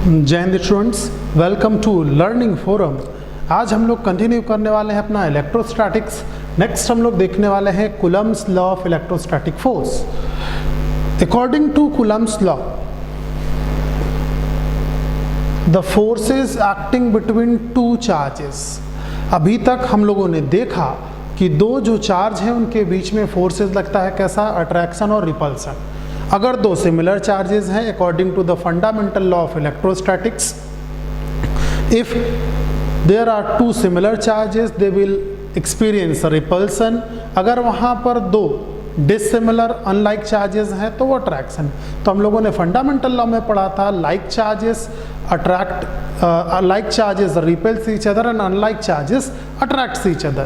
जय हिंद students, welcome to learning forum. आज हम लोग कंटिन्यू करने वाले हैं अपना इलेक्ट्रोस्टैटिक्स। नेक्स्ट हम लोग देखने वाले हैं Coulomb's law of electrostatic force. According to Coulomb's law, the forces acting between two charges. अभी तक हम लोगों ने देखा कि दो जो चार्ज हैं उनके बीच में फोर्सेस लगता है कैसा, अट्रैक्शन और रिपल्सन। अगर दो सिमिलर चार्जेस हैं according to the fundamental law of electrostatics, if there are two similar charges they will experience repulsion. अगर वहाँ पर दो डिसिमिलर अनलाइक चार्जेस हैं तो वो अट्रैक्शन। तो हम लोगों ने फंडामेंटल लॉ में पढ़ा था like charges attract, like charges repels each other and unlike charges attracts each other।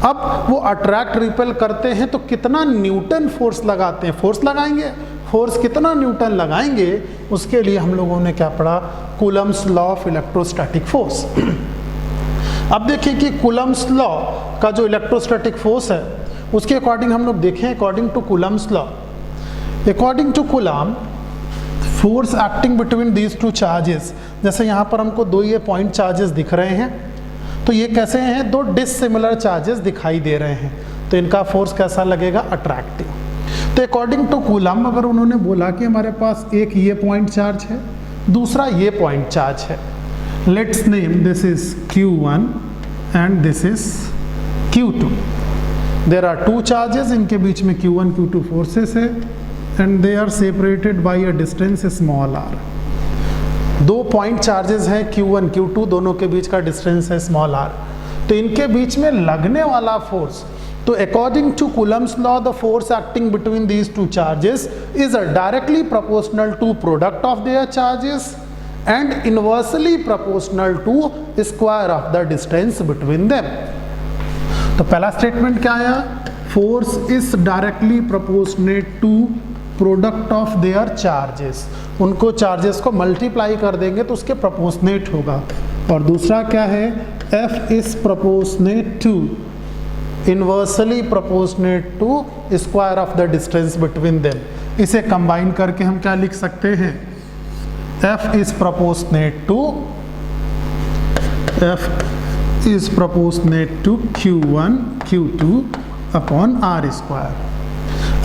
अब वो अट्रैक्ट रिपेल करते हैं तो कितना न्यूटन फोर्स लगाते हैं, फोर्स लगाएंगे, फोर्स कितना न्यूटन लगाएंगे, उसके लिए हम लोगों ने क्या पढ़ा, Coulomb's law of electrostatic force. अब देखिए कि कूलम्स लॉ का जो इलेक्ट्रोस्टैटिक फोर्स है उसके अकॉर्डिंग हम लोग देखें, according to Coulomb's law, according to Coulomb force acting between these two charges. जैसे यहाँ पर हमको दो ये पॉइंट चार्जेस दिख रहे हैं, तो ये कैसे हैं, दो डिसिमिलर चार्जेस दिखाई दे रहे हैं, तो इनका फोर्स कैसा लगेगा, अट्रैक्टिव। तो अकॉर्डिंग टू कूलम अगर उन्होंने बोला कि हमारे पास एक ये पॉइंट चार्ज है, दूसरा ये पॉइंट चार्ज है, let's name this is Q1 and this is Q2। There are two charges, इनके बीच में Q1 Q2 फोर्सेस है and they are separated by a distance small r। दो पॉइंट चार्जेस हैं Q1 Q2, दोनों के बीच का डिस्टेंस है स्मॉल r। तो इनके बीच में लगने वाला फोर्स, तो according to Coulomb's law the force acting between these two charges is directly proportional to product of their charges and inversely proportional to square of the distance between them. तो पहला statement क्या आया, force is directly proportionate to product of their charges. उनको charges को multiply कर देंगे तो उसके प्रोपोर्शनेट होगा। और दूसरा क्या है, F is proportionate to, inversely proportionate to square of the distance between them. इसे कंबाइन करके हम क्या लिख सकते हैं, F is proportionate to Q1 Q2 upon R square.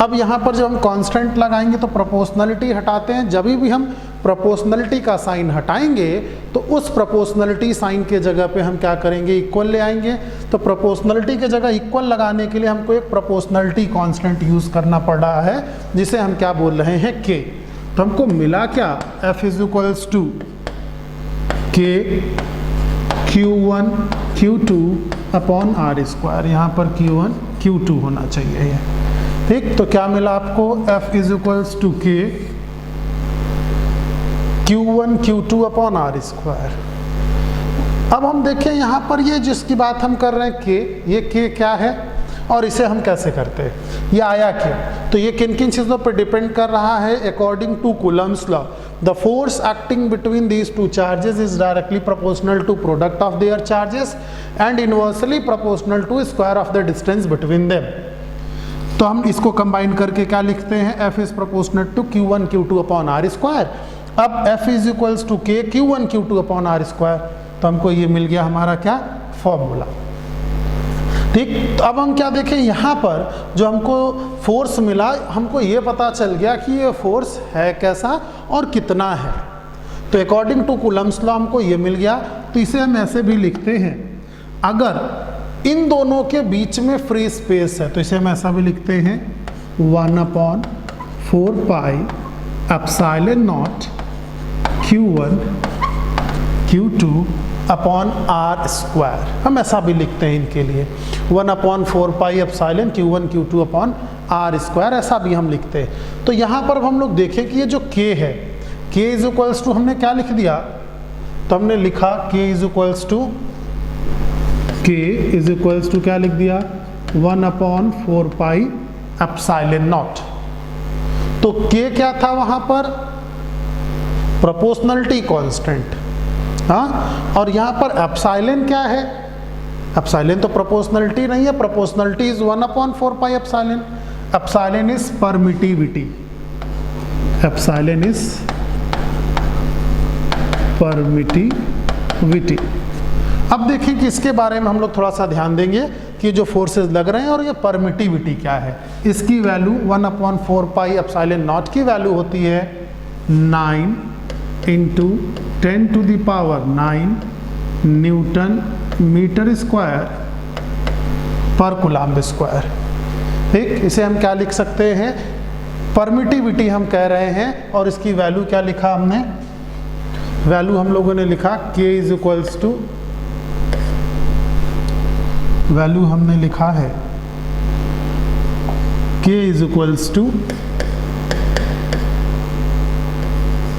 अब यहाँ पर जब हम कांस्टेंट लगाएंगे तो प्रोपोर्शनलिटी हटाते हैं, जब भी हम प्रोपोर्शनलिटी का साइन हटाएंगे तो उस प्रोपोर्शनलिटी साइन के जगह पे हम क्या करेंगे, इक्वल ले आएंगे। तो प्रोपोर्शनलिटी के जगह इक्वल लगाने के लिए हमको एक प्रोपोर्शनलिटी कांस्टेंट यूज करना पड़ रहा है, जिसे हम क्या बोल रहे हैं, K। तो हमको मिला क्या, F is equals to K Q1 Q2 upon R square. यहाँ पर Q1 Q2 होना चाहिए ये, ठीक। तो क्या मिला आपको, F is equals to K Q1 Q2 upon R square. अब हम देखें यहाँ पर ये जिसकी बात हम कर रहे हैं K, ये K क्या है और इसे हम कैसे करते हैं, ये आया क्या। तो ये किन किन चीज़ों पर डिपेंड कर रहा है, according to Coulomb's law the force acting between these two charges is directly proportional to product of their charges and inversely proportional to square of the distance between them. तो हम इसको कंबाइन करके क्या लिखते हैं, F is proportional to Q1 Q2 upon R square. अब F is equals to K Q1 Q2 upon R square. तो हमको ये मिल गया हमारा क्या, फॉर्मूला, ठीक। तो अब हम क्या देखें, यहाँ पर जो हमको फोर्स मिला, हमको ये पता चल गया कि ये फोर्स है कैसा और कितना है। तो अकॉर्डिंग टू कूलम्स लॉ हमको ये मिल गया। तो इसे हम ऐसे भी लिखते हैं, अगर इन दोनों के बीच में फ्री स्पेस है तो इसे हम ऐसा भी लिखते हैं 1/4 pi epsilon not Q1 Q2 upon R square. हम ऐसा भी लिखते हैं इनके लिए 1/4 pi epsilon Q1 Q2 upon R square, ऐसा भी हम लिखते हैं। तो यहाँ पर हम लोग देखें कि ये जो K है, K इज इक्वल्स टू, हमने क्या लिख दिया, तो हमने लिखा K इज इक्वल्स टू क्या लिख दिया, 1/4 पाई एप्सिलॉन नॉट। तो K क्या था वहां पर, प्रोपोर्शनलिटी कांस्टेंट, हाँ। और यहाँ पर एप्सिलॉन क्या है, एप्सिलॉन तो प्रोपोर्शनलिटी नहीं है, proportionality is 1/4 pi epsilon. Epsilon is permittivity, epsilon is permittivity. अब देखें कि इसके बारे में हम लोग थोड़ा सा ध्यान देंगे कि जो फोर्सेस लग रहे हैं और ये परमिटिविटी क्या है। इसकी वैल्यू 1/4 पाई एप्सिलॉन नॉट की वैल्यू होती है 9 into 10⁹ newton metre square per coulomb square. ठीक, इसे हम क्या लिख सकते हैं, परमिटिविटी हम कह रहे हैं, और इसकी वैल्यू क्या लिखा हमने, वैल्यू हम लोगों ने लिखा K is equals to, value हमने लिखा है K is equals to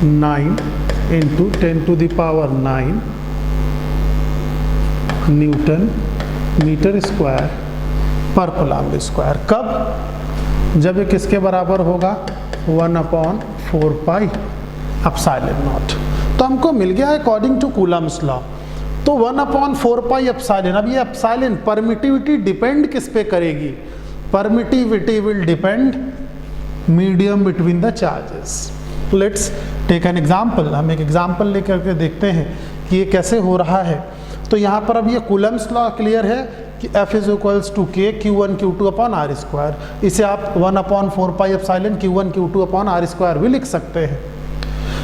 9 into 10⁹ newton metre square per coulomb square. कब, जब ये किसके बराबर होगा, 1/4 पाई एप्सिलॉन नॉट। तो हमको मिल गया है अकॉर्डिंग टू कूलम्ब्स लॉ। तो 1/4 पाई एप्सिलॉन, अब ये एप्सिलॉन परमिटिविटी डिपेंड किस पे करेगी, permittivity will depend medium between the charges. Let's take an example, हम एक एग्जाम्पल लेकर के देखते हैं कि ये कैसे हो रहा है। तो यहाँ पर अब ये कूलम्ब्स लॉ क्लियर है कि F is equals to K Q1 Q2 upon R square. इसे आप 1/4 pi epsilon Q1 Q2 upon R square भी लिख सकते हैं।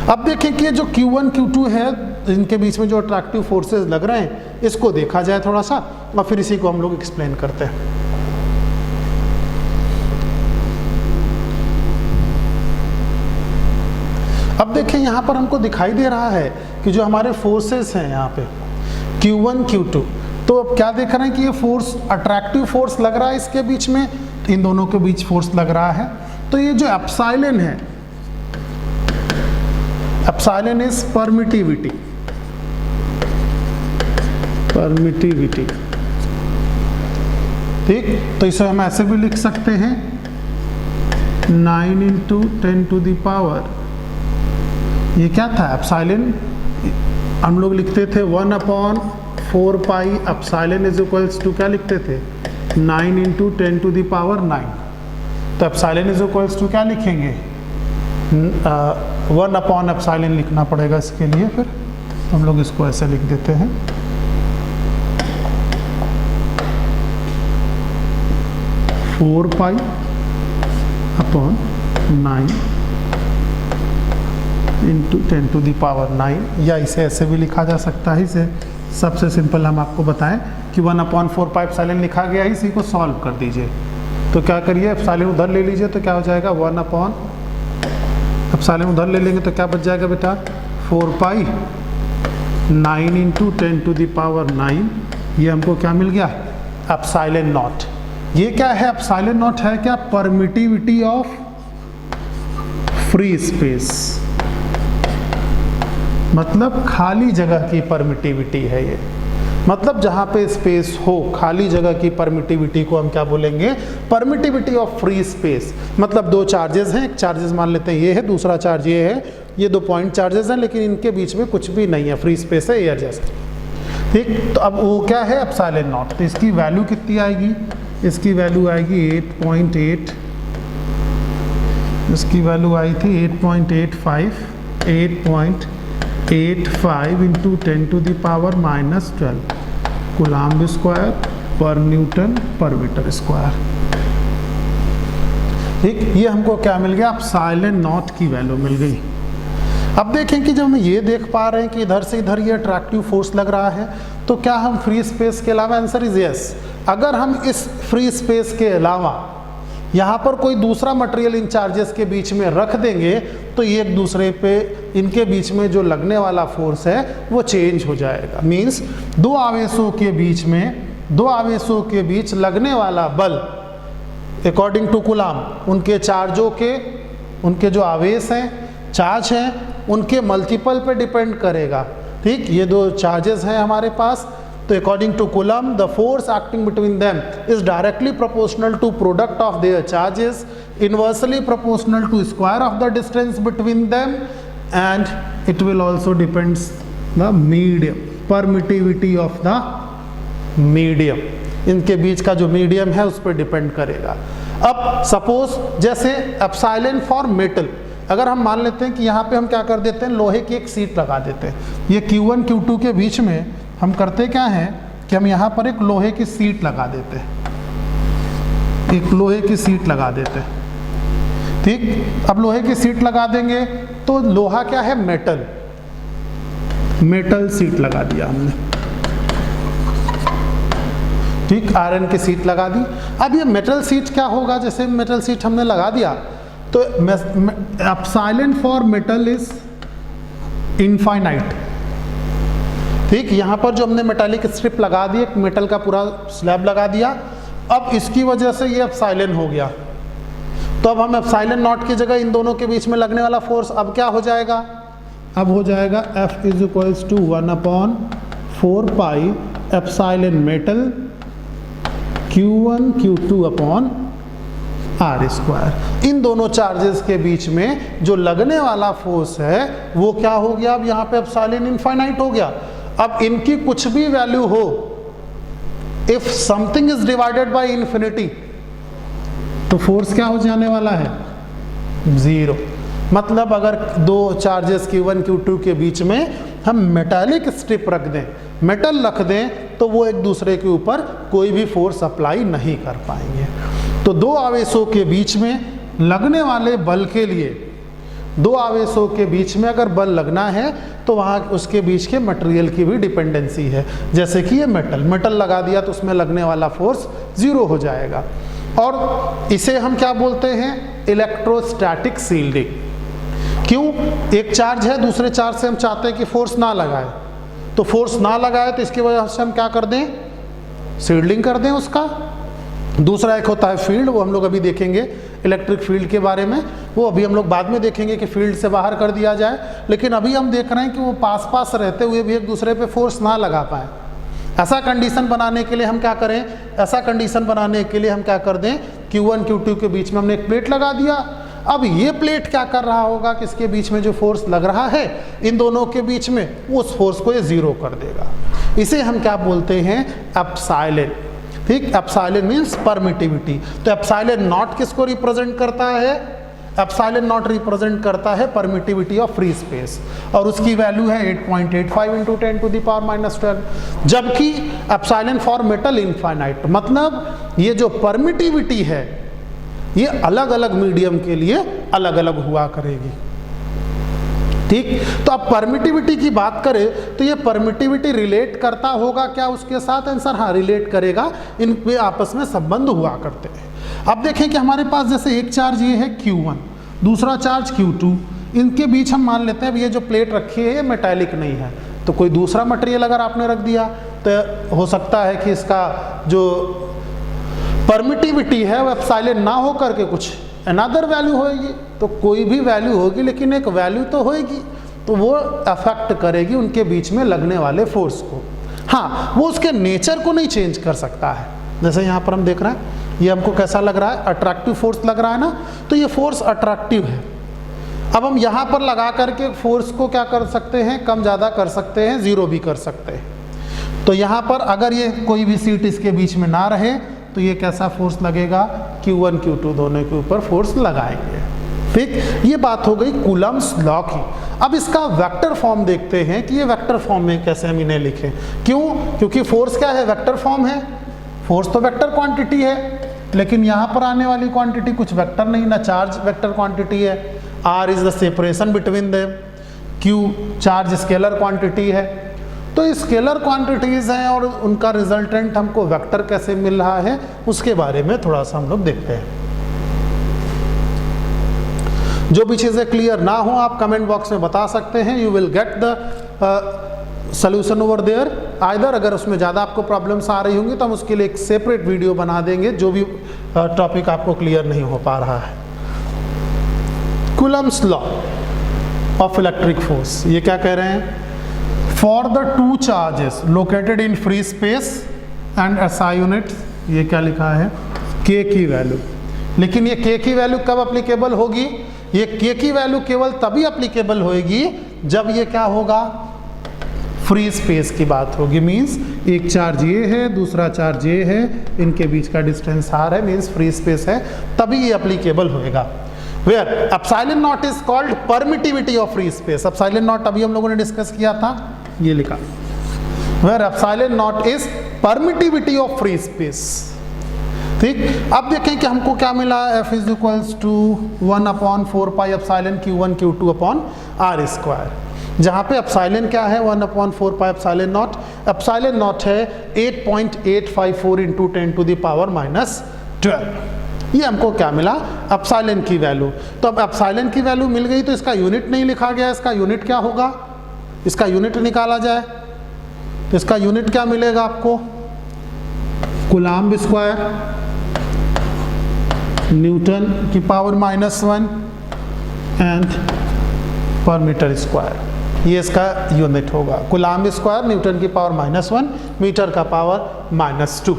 अब देखें कि जो Q1 Q2 है, इनके बीच में जो अट्रैक्टिव फोर्सेस लग रहे हैं, इसको देखा जाए थोड़ा सा और फिर इसी को हम लोग एक्सप्लेन करते हैं। अब देखें यहाँ पर हमको दिखाई दे रहा है कि जो हमारे फोर्सेस हैं यहाँ पे Q1 Q2, तो अब क्या देख रहे हैं कि ये फोर्स अट्रैक्टिव फोर्स लग रहा है इसके बीच में, इन दोनों के बीच फोर्स लग रहा है। तो ये जो एप्सिलॉन है, एप्सिलॉन इज परमिटिविटी, परमिटिविटी। ठीक, तो इसे हम ऐसे भी लिख सकते हैं 9 इंटू 10⁻, ये क्या था एप्सिलॉन, हम लोग लिखते थे 1/4 pi epsilon is equals to, क्या लिखते थे 9 इंटू 10⁹9। तो एप्सिलॉन इज इक्वल्स टू क्या लिखेंगे, 1/एप्सिलॉन लिखना पड़ेगा इसके लिए, फिर हम लोग इसको ऐसे लिख देते हैं 4 पाई अपॉन 9 इंटू 10⁹9, या इसे ऐसे भी लिखा जा सकता है। इसे सबसे सिंपल हम आपको बताएं कि 1/4 पाई एप्सिलॉन लिखा गया है, इसी को सॉल्व कर दीजिए। तो क्या करिए, एप्सिलॉन उधर ले लीजिए, तो क्या हो जाएगा 1/, एप्सिलॉन उधर ले लेंगे तो क्या बच जाएगा बेटा 4 पाई 9 इंटू 10⁹9, ये हमको क्या मिल गया, एप्सिलॉन नॉट। ये क्या है, एप्सिलॉन नॉट है क्या, परमिटिविटी ऑफ फ्री स्पेस, मतलब खाली जगह की परमिटिविटी है ये, मतलब जहाँ पे स्पेस हो, खाली जगह की परमिटिविटी को हम क्या बोलेंगे, परमिटिविटी ऑफ फ्री स्पेस। मतलब दो चार्जेस हैं, एक चार्जेस मान लेते हैं ये है, दूसरा चार्ज ये है, ये 2 पॉइंट चार्जेस हैं, लेकिन इनके बीच में कुछ भी नहीं है, फ्री स्पेस है एयर जस्ट। ठीक, तो अब वो क्या है एप्सिलॉन नॉट। तो इसकी वैल्यू कितनी आएगी, इसकी वैल्यू आएगी 8.8, इसकी वैल्यू आई थी 8.85 इंटू 10⁻⁻12 कूलम्ब स्क्वायर पर न्यूटन पर मीटर स्क्वायर। ठीक, ये हमको क्या मिल गया, एप्सिलॉन नॉट की वैल्यू मिल गई। अब देखें कि जब हम ये देख पा रहे हैं कि इधर से इधर ये अट्रैक्टिव फोर्स लग रहा है, तो क्या हम फ्री स्पेस के अलावा, आंसर इज यस। अगर हम इस फ्री स्पेस के अलावा यहाँ पर कोई दूसरा मटेरियल इन चार्जेस के बीच में रख देंगे, तो ये एक दूसरे पे, इनके बीच में जो लगने वाला फोर्स है वो चेंज हो जाएगा। मीन्स दो आवेशों के बीच लगने वाला बल अकॉर्डिंग टू कूलम्ब, उनके चार्जों के, उनके जो आवेश हैं, चार्ज हैं, उनके मल्टीपल पे डिपेंड करेगा। ठीक, ये दो चार्जेस हैं हमारे पास, तो according to Coulomb the force acting between them is directly proportional to product of their charges, inversely proportional to square of the distance between them, and it will also depends the medium, permittivity of the medium, इनके बीच का जो medium है उस पर depend करेगा। अब suppose जैसे एप्सिलॉन फॉर मेटल, अगर हम मान लेते हैं कि यहाँ पे हम क्या कर देते हैं, लोहे की एक सीट लगा देते हैं, ये Q1 Q2 के बीच में हम करते क्या हैं कि हम यहाँ पर एक लोहे की सीट लगा देते हैं, एक लोहे की सीट लगा देते हैं। ठीक, अब लोहे की सीट लगा देंगे तो लोहा क्या है, मेटल, मेटल सीट लगा दिया हमने। ठीक, आयरन की सीट लगा दी। अब ये मेटल सीट क्या होगा, जैसे मेटल सीट हमने लगा दिया तो epsilon for metal is infinite. ठीक, यहाँ पर जो हमने मेटालिक स्ट्रिप लगा दी, एक मेटल का पूरा स्लैब लगा दिया, अब इसकी वजह से ये एप्सिलॉन हो गया। तो अब हम एप्सिलॉन नॉट की जगह इन दोनों के बीच में लगने वाला फोर्स अब क्या हो जाएगा, अब हो जाएगा F is equals to 1/4 pi epsilon metal Q1 Q2 upon R square. इन दोनों चार्जेस के बीच में जो लगने वाला फोर्स है वो क्या हो गया, अब यहाँ पे एप्सिलॉन इनफाइनाइट हो गया। अब इनकी कुछ भी वैल्यू हो, if something is divided by infinity, तो फोर्स क्या हो जाने वाला है, 0। मतलब अगर दो चार्जेस Q1 Q2 के बीच में हम मेटालिक स्ट्रिप रख दें, मेटल रख दें, तो वो एक दूसरे के ऊपर कोई भी फोर्स अप्लाई नहीं कर पाएंगे। तो दो आवेशों के बीच में लगने वाले बल के लिए, दो आवेशों के बीच में अगर बल लगना है तो वहाँ उसके बीच के मटेरियल की भी डिपेंडेंसी है। जैसे कि ये मेटल लगा दिया तो उसमें लगने वाला फोर्स 0 हो जाएगा। और इसे हम क्या बोलते हैं, इलेक्ट्रोस्टैटिक शील्डिंग। क्यों, एक चार्ज है, दूसरे चार्ज से हम चाहते हैं कि फोर्स ना लगाए, तो फोर्स ना लगाए तो इसकी वजह से हम क्या कर दें, शील्डिंग कर दें उसका। दूसरा एक होता है फील्ड, वो हम लोग अभी देखेंगे इलेक्ट्रिक फील्ड के बारे में, वो अभी हम लोग बाद में देखेंगे कि फील्ड से बाहर कर दिया जाए। लेकिन अभी हम देख रहे हैं कि वो पास पास रहते हुए भी एक दूसरे पे फोर्स ना लगा पाए। ऐसा कंडीशन बनाने के लिए हम क्या करें, ऐसा कंडीशन बनाने के लिए हम क्या कर दें, Q1 Q2 के बीच में हमने एक प्लेट लगा दिया। अब ये प्लेट क्या कर रहा होगा कि इसके बीच में जो फोर्स लग रहा है इन दोनों के बीच में, उस फोर्स को ये 0 कर देगा। इसे हम क्या बोलते हैं, एप्सिलॉन। ठीक, एप्सिलॉन मीन्स परमिटिविटी। तो एप्सिलॉन नॉट किसको रिप्रेजेंट करता है, एप्सिलॉन नॉट रिप्रेजेंट करता है परमिटिविटी ऑफ फ्री स्पेस, और उसकी वैल्यू है 8.85 × 10⁻⁻12। जबकि एप्सिलॉन फॉर मेटल इनफाइनाइट, मतलब ये जो परमिटिविटी है ये अलग अलग मीडियम के लिए अलग अलग हुआ करेगी। ठीक, तो अब परमिटिविटी की बात करें तो ये परमिटिविटी रिलेट करता होगा क्या उसके साथ, आंसर हाँ रिलेट करेगा, इनके आपस में संबंध हुआ करते हैं। अब देखें कि हमारे पास जैसे एक चार्ज ये है Q1, दूसरा चार्ज Q2, इनके बीच हम मान लेते हैं अब ये जो प्लेट रखी है ये मेटालिक नहीं है, तो कोई दूसरा मटेरियल अगर आपने रख दिया तो हो सकता है कि इसका जो परमिटिविटी है वो एप्सिलॉन ना हो करके कुछ अनदर वैल्यू होगी। तो कोई भी वैल्यू होगी लेकिन एक वैल्यू तो होगी, तो वो अफेक्ट करेगी उनके बीच में लगने वाले फोर्स को। हाँ, वो उसके नेचर को नहीं चेंज कर सकता है। जैसे यहाँ पर हम देख रहे हैं ये हमको कैसा लग रहा है, अट्रैक्टिव फोर्स लग रहा है ना, तो ये फोर्स अट्रैक्टिव है। अब हम यहाँ पर लगा करके फोर्स को क्या कर सकते हैं, कम ज़्यादा कर सकते हैं, 0 भी कर सकते हैं। तो यहाँ पर अगर ये कोई भी सीट इसके बीच में ना रहे तो ये कैसा फोर्स लगेगा, Q1 Q2 दोनों के ऊपर फोर्स लगाएंगे। ठीक, ये बात हो गई कूलम्ब्स लॉ की। अब इसका वेक्टर फॉर्म देखते हैं कि ये वेक्टर फॉर्म में कैसे हम इन्हें लिखें। क्यों, क्योंकि फोर्स क्या है, वेक्टर फॉर्म है। फोर्स तो वेक्टर क्वांटिटी है, लेकिन यहाँ पर आने वाली क्वांटिटी कुछ वेक्टर नहीं, ना चार्ज वेक्टर क्वांटिटी है। R is the separation between them, Q charge scalar quantity है। तो स्केलर क्वांटिटीज हैं और उनका रिजल्टेंट हमको वेक्टर कैसे मिल रहा है उसके बारे में थोड़ा सा हम लोग देखते हैं। जो भी चीज़ें क्लियर ना हो आप कमेंट बॉक्स में बता सकते हैं, you will get the solution over there. Either अगर उसमें ज़्यादा आपको प्रॉब्लम्स आ रही होंगी तो हम उसके लिए एक सेपरेट वीडियो बना देंगे, जो भी टॉपिक आपको क्लियर नहीं हो पा रहा है। Coulomb's law of electric force, ये क्या कह रहे हैं, for the two charges located in free space and SI units, ये क्या लिखा है, K की वैल्यू। लेकिन ये K की वैल्यू कब अप्लीकेबल होगी, ये K की वैल्यू केवल तभी अप्लीकेबल होगी जब ये क्या होगा, फ्री स्पेस की बात होगी। मीन्स एक चार्ज ये है, दूसरा चार्ज ये है, इनके बीच का डिस्टेंस R है, मीन्स फ्री स्पेस है, तभी ये अप्लीकेबल होएगा। Where epsilon naught is called permittivity of free space. Epsilon naught अभी हम लोगों ने डिस्कस किया था, ये लिखा, where epsilon naught is permittivity of free space. ठीक, अब देखें कि हमको क्या मिला, F is equals to 1/4 pi epsilon Q1 Q2 upon R square, जहाँ पे एप्सिलॉन क्या है 1/4 pi epsilon not, epsilon not है 8.854 इंटू 10 टू द पावर -12। ये हमको क्या मिला, एप्सिलॉन की वैल्यू। तो अब एप्सिलॉन की वैल्यू मिल गई तो इसका यूनिट नहीं लिखा गया, इसका यूनिट क्या होगा, इसका यूनिट निकाला जाए तो इसका यूनिट क्या मिलेगा आपको, कूलम्ब स्क्वायर न्यूटन की पावर -1 एंड पर मीटर स्क्वायर, ये इसका यूनिट होगा। कूलम्ब स्क्वायर न्यूटन की पावर -1 मीटर का पावर -2।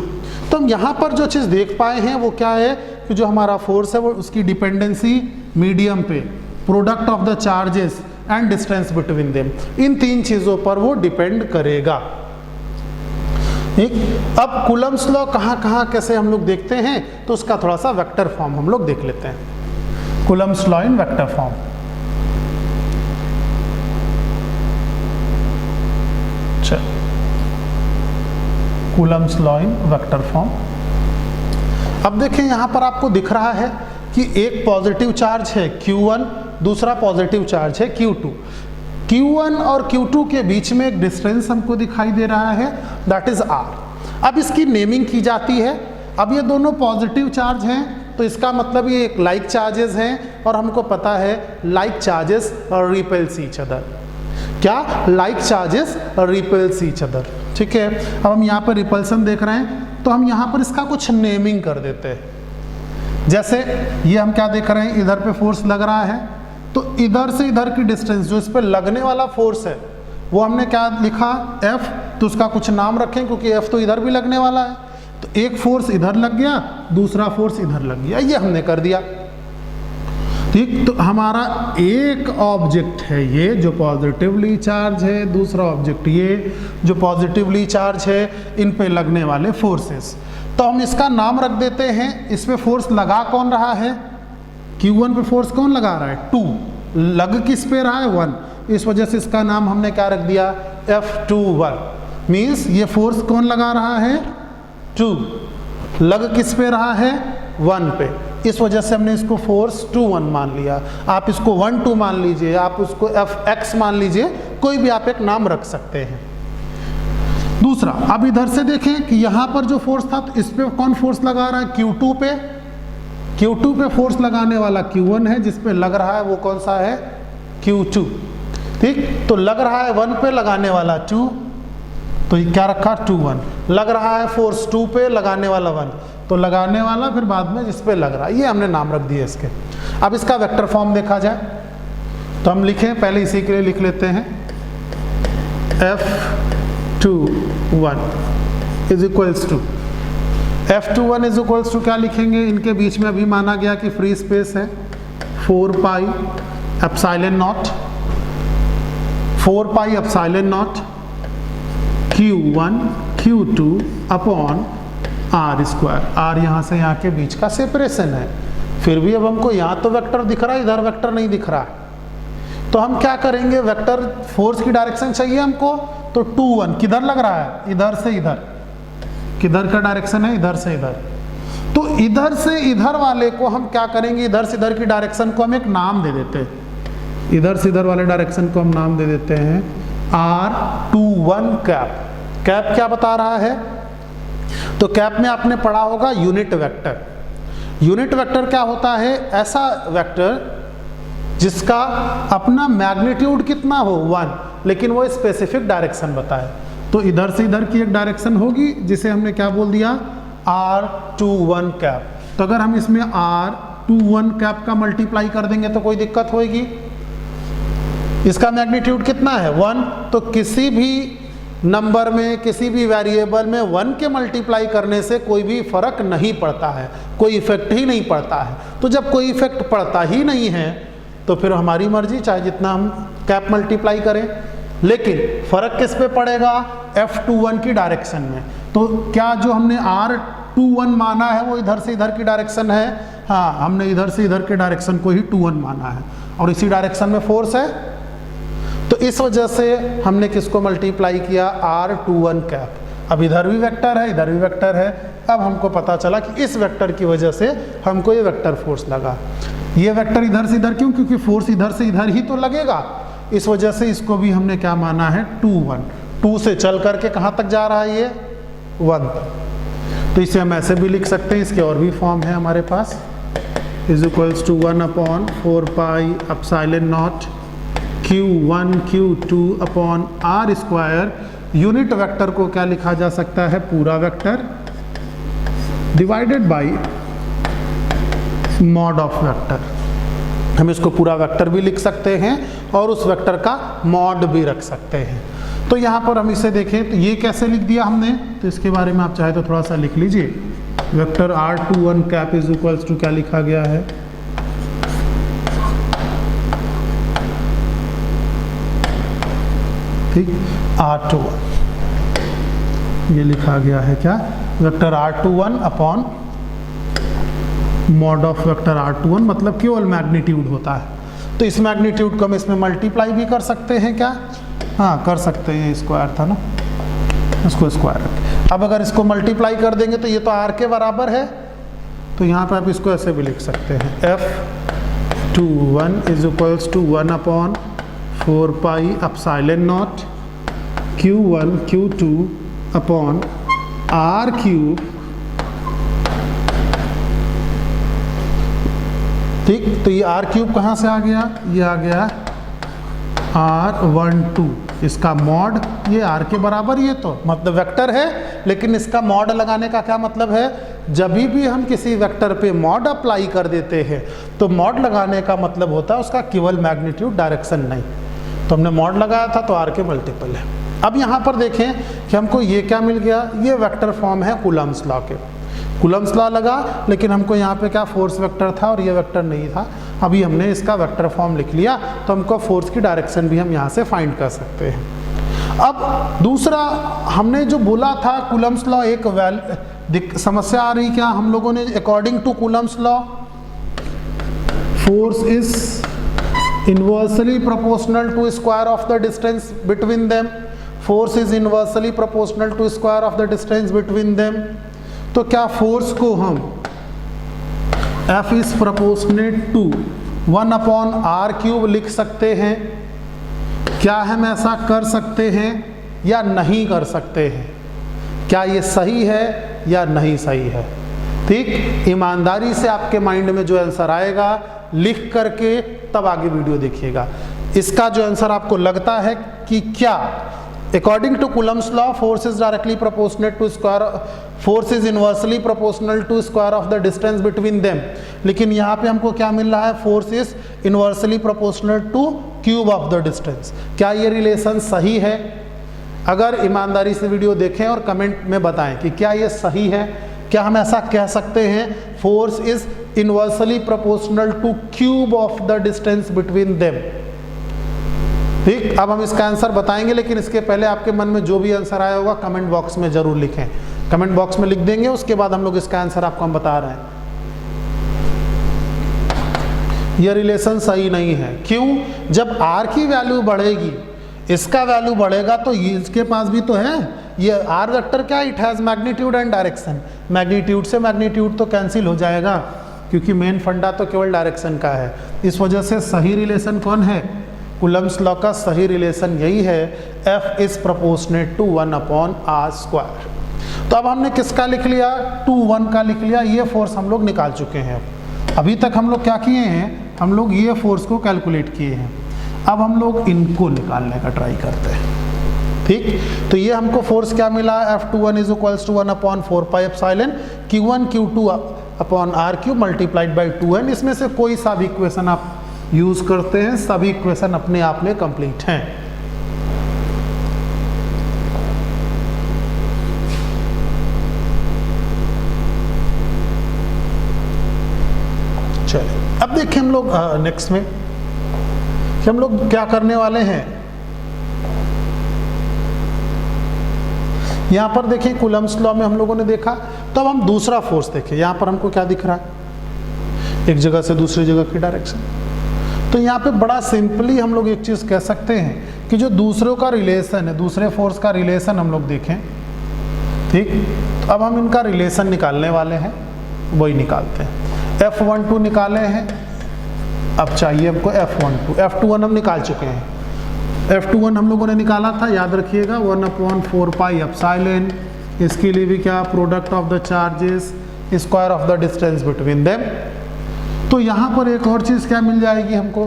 तो हम यहाँ पर जो चीज़ देख पाए हैं वो क्या है कि जो हमारा फोर्स है वो उसकी डिपेंडेंसी मीडियम पे, product of the charges and distance between them, इन तीन चीज़ों पर वो डिपेंड करेगा। ठीक, अब कूलम्ब्स लॉ कहाँ कैसे हम लोग देखते हैं तो उसका थोड़ा सा वेक्टर फॉर्म हम लोग देख लेते हैं। Coulomb's law in vector form, Coulomb's law in vector form. अब देखें यहाँ पर आपको दिख रहा है कि एक पॉजिटिव चार्ज है Q1, दूसरा पॉजिटिव चार्ज है Q2। Q1 और Q2 के बीच में एक डिस्टेंस हमको दिखाई दे रहा है, दैट इज R। अब इसकी नेमिंग की जाती है। अब ये दोनों पॉजिटिव चार्ज हैं तो इसका मतलब ये एक लाइक चार्जेस हैं और हमको पता है लाइक चार्जेस और रिपेल्स ईच अदर। क्या, लाइक चार्जेस और रिपेल्स ईच अदर। ठीक है, अब हम यहाँ पर रिपल्सन देख रहे हैं तो हम यहाँ पर इसका कुछ नेमिंग कर देते हैं। जैसे ये हम क्या देख रहे हैं, इधर पे फोर्स लग रहा है तो इधर से इधर की डिस्टेंस जो इस पे लगने वाला फोर्स है वो हमने क्या लिखा, F, तो उसका कुछ नाम रखें क्योंकि F तो इधर भी लगने वाला है। तो एक फोर्स इधर लग गया, दूसरा फोर्स इधर लग गया, ये हमने कर दिया। ठीक, तो हमारा एक ऑब्जेक्ट है ये जो पॉजिटिवली चार्ज है, दूसरा ऑब्जेक्ट ये जो पॉजिटिवली चार्ज है, इन पे लगने वाले फोर्सेस। तो हम इसका नाम रख देते हैं, इस पे फोर्स लगा कौन रहा है, Q1 पे फोर्स कौन लगा रहा है, 2, लग किस पे रहा है, 1, इस वजह से इसका नाम हमने क्या रख दिया, F21। मीन्स ये फोर्स कौन लगा रहा है, 2, लग किस पे रहा है, 1 पे, इस वजह से हमने इसको फोर्स 2-1 मान लिया। आप इसको 1-2 मान लीजिए, आप उसको Fx मान लीजिए, कोई भी आप एक नाम रख सकते हैं। दूसरा, अब इधर से देखें कि यहाँ पर जो फोर्स था तो इस पे कौन फोर्स लगा रहा है, Q2 पे। Q2 पे फोर्स लगाने वाला Q1 है, जिस पे लग रहा है वो कौन सा है, Q2। ठीक, तो लग रहा है 1 पे, लगाने वाला 2, तो ये क्या रखा, 2-1। लग रहा है फोर्स 2 पे, लगाने वाला 1, तो लगाने वाला फिर बाद में जिस पे लग रहा है, ये हमने नाम रख दिए इसके। अब इसका वेक्टर फॉर्म देखा जाए तो हम लिखें, पहले इसी के लिए लिख लेते हैं, F21 is equals to, F21 is equals to क्या लिखेंगे, इनके बीच में अभी माना गया कि फ्री स्पेस है, 4 पाई epsilon not, 4 pi epsilon not Q1 Q2 upon R square. R यहाँ से यहाँ के बीच का सेपरेशन है। फिर भी अब हमको यहाँ तो वेक्टर दिख रहा है, इधर वेक्टर नहीं दिख रहा है, तो हम क्या करेंगे, वेक्टर फोर्स की डायरेक्शन चाहिए हमको, तो 2-1 किधर लग रहा है, इधर से इधर, किधर का डायरेक्शन है, इधर से इधर। तो इधर से इधर वाले को हम क्या करेंगे, इधर से इधर की डायरेक्शन को हम एक नाम दे देते हैं, इधर से इधर वाले डायरेक्शन को हम नाम दे देते हैं R21 कैप। कैप क्या बता रहा है, तो कैप में आपने पढ़ा होगा यूनिट वेक्टर। यूनिट वेक्टर क्या होता है, ऐसा वेक्टर जिसका अपना मैग्नीट्यूड कितना हो, 1, लेकिन वो स्पेसिफिक डायरेक्शन बताए। तो इधर से इधर की एक डायरेक्शन होगी जिसे हमने क्या बोल दिया, R21 कैप। तो अगर हम इसमें R21 कैप का मल्टीप्लाई कर देंगे तो कोई दिक्कत होगी। इसका मैग्नीट्यूड कितना है, 1, तो किसी भी नंबर में, किसी भी वेरिएबल में 1 के मल्टीप्लाई करने से कोई भी फर्क नहीं पड़ता है, कोई इफेक्ट ही नहीं पड़ता है। तो जब कोई इफेक्ट पड़ता ही नहीं है तो फिर हमारी मर्जी, चाहे जितना हम कैप मल्टीप्लाई करें। लेकिन फर्क किस पे पड़ेगा, F21 की डायरेक्शन में। तो क्या जो हमने R 2 1 माना है, वो इधर से इधर की डायरेक्शन है। हाँ, हमने इधर से इधर के डायरेक्शन को ही 2 1 माना है और इसी डायरेक्शन में फोर्स है, तो इस वजह से हमने किसको मल्टीप्लाई किया, R21 कैप। अब इधर भी वेक्टर है, इधर भी वेक्टर है। अब हमको पता चला कि इस वेक्टर की वजह से हमको ये वेक्टर फोर्स लगा। ये वेक्टर इधर से इधर क्यों, क्योंकि फोर्स इधर से इधर ही तो लगेगा, इस वजह से इसको भी हमने क्या माना है, 2 1। 2 से चल करके कहाँ तक जा रहा है, ये 1 तक। तो इसे हम ऐसे भी लिख सकते हैं, इसके और भी फॉर्म है हमारे पास, is equals to 1/4 pi epsilon not Q1 Q2 upon R square. Unit vector को क्या लिखा जा सकता है, पूरा vector divided by mod of vector. हम इसको पूरा वेक्टर भी लिख सकते हैं और उस वेक्टर का मॉड भी रख सकते हैं। तो यहाँ पर हम इसे देखें तो ये कैसे लिख दिया हमने, तो इसके बारे में आप चाहे तो थोड़ा सा लिख लीजिए। Vector R21 cap is equals to क्या लिखा गया है, ठीक, R21 ये लिखा गया है क्या, vector R21 upon mod of vector R21, मतलब केवल मैग्नीट्यूड होता है। तो इस मैग्नीट्यूड को हम इसमें मल्टीप्लाई भी कर सकते हैं क्या, हाँ कर सकते हैं, स्क्वायर था ना, इसको स्क्वायर रखें। अब अगर इसको मल्टीप्लाई कर देंगे तो ये तो R के बराबर है, तो यहाँ पे आप इसको ऐसे भी लिख सकते हैं, F21 is equals to 1/4 pi epsilon not Q1 Q2 upon R cube, ठीक। तो ये R क्यूब कहाँ से आ गया, ये आ गया R12, इसका मॉड ये R के बराबर, ये तो मतलब वेक्टर है, लेकिन इसका मॉड लगाने का क्या मतलब है, जब भी हम किसी वेक्टर पे मॉड अप्लाई कर देते हैं तो मॉड लगाने का मतलब होता है उसका केवल मैग्नीट्यूड, डायरेक्शन नहीं। तो हमने मॉड लगाया था तो R के मल्टीपल है। अब यहाँ पर देखें कि हमको ये क्या मिल गया, ये वेक्टर फॉर्म है कूलम्स लॉ के। कूलम्स लॉ लगा, लेकिन हमको यहाँ पे क्या फोर्स वेक्टर था और ये वेक्टर नहीं था। अभी हमने इसका वेक्टर फॉर्म लिख लिया, तो हमको फोर्स की डायरेक्शन भी हम यहाँ से फाइंड कर सकते हैं। अब दूसरा हमने जो बोला था कूलम्स लॉ, एक समस्या आ रही क्या हम लोगों ने, according to Coulomb's law force is inversely proportional to square of the distance between them. Force is inversely proportional to square of the distance between them. तो क्या फोर्स को हम F is proportionate to 1/R³ लिख सकते हैं? क्या हम ऐसा कर सकते हैं या नहीं कर सकते हैं? क्या ये सही है या नहीं सही है? ठीक, ईमानदारी से आपके माइंड में जो आंसर आएगा लिख करके तब आगे वीडियो देखिएगा। इसका जो आंसर आपको लगता है कि क्या according to Coulomb's law force is directly proportionate to square, force is inversely proportional to square of the distance between them, लेकिन यहाँ पे हमको क्या मिल रहा है, force is inversely proportional to cube of the distance. क्या ये रिलेशन सही है? अगर ईमानदारी से वीडियो देखें और कमेंट में बताएं कि क्या ये सही है, क्या हम ऐसा कह सकते हैं force is inversely proportional to cube of the distance between them. ठीक, अब हम इसका आंसर बताएंगे, लेकिन इसके पहले आपके मन में जो भी आंसर आया होगा कमेंट बॉक्स में जरूर लिखें। कमेंट बॉक्स में लिख देंगे, उसके बाद हम लोग इसका आंसर आपको हम बता रहे हैं। यह रिलेशन सही नहीं है। क्यों? जब R की वैल्यू बढ़ेगी, इसका वैल्यू बढ़ेगा, तो इसके पास भी तो है। ये R वेक्टर क्या, it has magnitude and direction. Magnitude से मैग्नीट्यूड तो कैंसिल हो जाएगा, क्योंकि मेन फंडा तो केवल डायरेक्शन का है। इस वजह से सही रिलेशन कौन है? कूलम्स लॉ का सही रिलेशन यही है, F is proportionate to 1/R²। तो अब हमने किसका लिख लिया, 2 1 का लिख लिया। ये फोर्स हम लोग निकाल चुके हैं। अभी तक हम लोग क्या किए हैं, हम लोग ये फोर्स को कैलकुलेट किए हैं। अब हम लोग इनको निकालने का ट्राई करते हैं। ठीक, तो ये हमको फोर्स क्या मिला, F21 is equals to 1/4 pi epsilon Q1 Q2 upon R³ multiplied by 2n। इसमें से कोई सा भी इक्वेशन आप यूज करते हैं, सभी इक्वेशन अपने आप में कंप्लीट हैं। चलिए अब देखिए हम लोग नेक्स्ट में कि हम लोग क्या करने वाले हैं। यहाँ पर देखिए कूलम्ब्स लॉ में हम लोगों ने देखा, तो अब हम दूसरा फोर्स देखें। यहाँ पर हमको क्या दिख रहा है, एक जगह से दूसरी जगह की डायरेक्शन। तो यहाँ पे बड़ा सिंपली हम लोग एक चीज़ कह सकते हैं कि जो दूसरों का रिलेशन है, दूसरे फोर्स का रिलेशन हम लोग देखें, ठीक। तो अब हम इनका रिलेशन निकालने वाले हैं, वही निकालते हैं। F12 निकाले हैं, अब चाहिए हमको F12। F21 हम निकाल चुके हैं। F21 हम लोगों ने निकाला था, याद रखिएगा 1/4 पाई एप्सिलॉन। इसके लिए भी क्या, product of the charges square of the distance between them. तो यहाँ पर एक और चीज़ क्या मिल जाएगी हमको,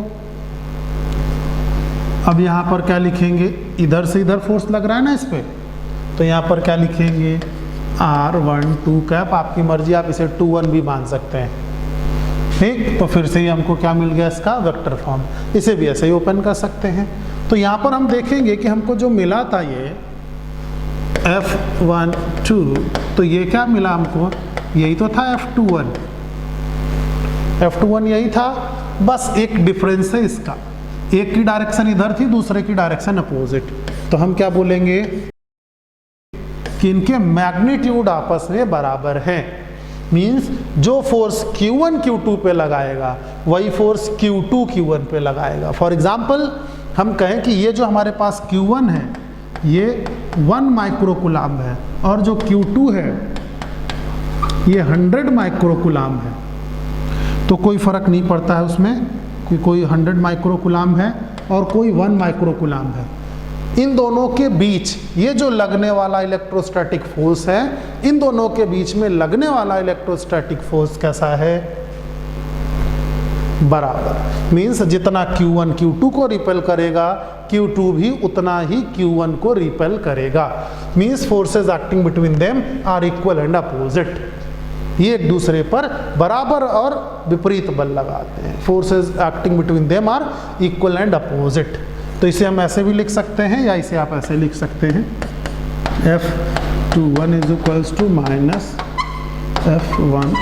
अब यहाँ पर क्या लिखेंगे, इधर से इधर फोर्स लग रहा है ना इस पे, तो यहाँ पर क्या लिखेंगे R12 कैप, आपकी मर्जी, आप इसे 21 भी मान सकते हैं, ठीक। तो फिर से ही हमको क्या मिल गया, इसका वेक्टर फॉर्म। इसे भी ऐसे ही ओपन कर सकते हैं। तो यहाँ पर हम देखेंगे कि हमको जो मिला था ये F12, तो ये क्या मिला हमको, यही तो था F21। F21 यही था, बस एक डिफरेंस है इसका, एक की डायरेक्शन इधर थी, दूसरे की डायरेक्शन अपोजिट। तो हम क्या बोलेंगे कि इनके मैग्नीट्यूड आपस में बराबर हैं। मींस जो फोर्स Q1 Q2 पे लगाएगा वही फोर्स Q2 Q1 पे लगाएगा। फॉर एग्जाम्पल हम कहें कि ये जो हमारे पास Q1 है ये 1 माइक्रोकुलाम है, और जो Q2 है ये 100 माइक्रोकुलाम है। तो कोई फर्क नहीं पड़ता है उसमें कि कोई 100 माइक्रोकुलाम है और कोई 1 माइक्रोकुलाम है। इन दोनों के बीच ये जो लगने वाला इलेक्ट्रोस्टैटिक फोर्स है, इन दोनों के बीच में लगने वाला इलेक्ट्रोस्टैटिक फोर्स कैसा है, बराबर। मींस जितना Q1 Q2 को रिपेल करेगा, Q2 भी उतना ही Q1 को रिपेल करेगा। Means forces acting between them are equal and opposite. ये एक दूसरे पर बराबर और विपरीत बल लगाते हैं। Forces acting between them are equal and opposite. तो इसे हम ऐसे भी लिख सकते हैं, या इसे आप ऐसे लिख सकते हैं, F21 is equals to minus F12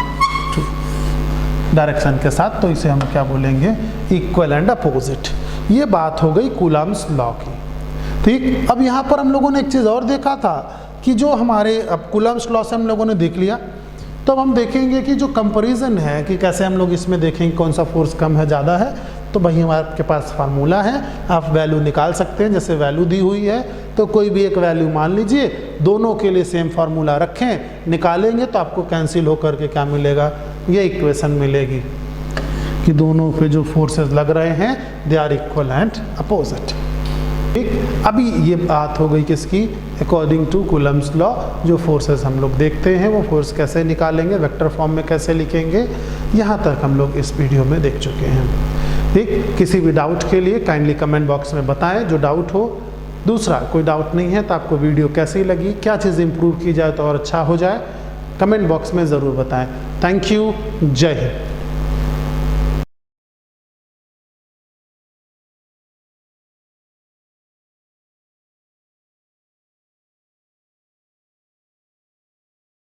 direction के साथ। तो इसे हम क्या बोलेंगे, इक्वल एंड अपोजिट। ये बात हो गई कूलम्ब्स लॉ की, ठीक। अब यहाँ पर हम लोगों ने एक चीज़ और देखा था कि जो हमारे, अब कूलम्ब्स लॉ से हम लोगों ने देख लिया, तो अब हम देखेंगे कि जो कंपैरिजन है कि कैसे हम लोग इसमें देखेंगे कौन सा फोर्स कम है ज़्यादा है। तो वही हमारे पास फार्मूला है, आप वैल्यू निकाल सकते हैं। जैसे वैल्यू दी हुई है तो कोई भी एक वैल्यू मान लीजिए, दोनों के लिए सेम फार्मूला रखें, निकालेंगे तो आपको कैंसिल होकर के क्या मिलेगा, ये इक्वेशन मिलेगी कि दोनों पे जो फोर्सेस लग रहे हैं they are equal and opposite, ठीक। अभी ये बात हो गई किसकी, अकॉर्डिंग टू कूलम्ब्स लॉ। जो फोर्सेस हम लोग देखते हैं वो फोर्स कैसे निकालेंगे, वेक्टर फॉर्म में कैसे लिखेंगे, यहाँ तक हम लोग इस वीडियो में देख चुके हैं, ठीक। किसी भी डाउट के लिए काइंडली कमेंट बॉक्स में बताएं जो डाउट हो। दूसरा, कोई डाउट नहीं है तो आपको वीडियो कैसी लगी, क्या चीज़ इंप्रूव की जाए तो और अच्छा हो जाए, कमेंट बॉक्स में ज़रूर बताएं। थैंक यू, जय हिंद।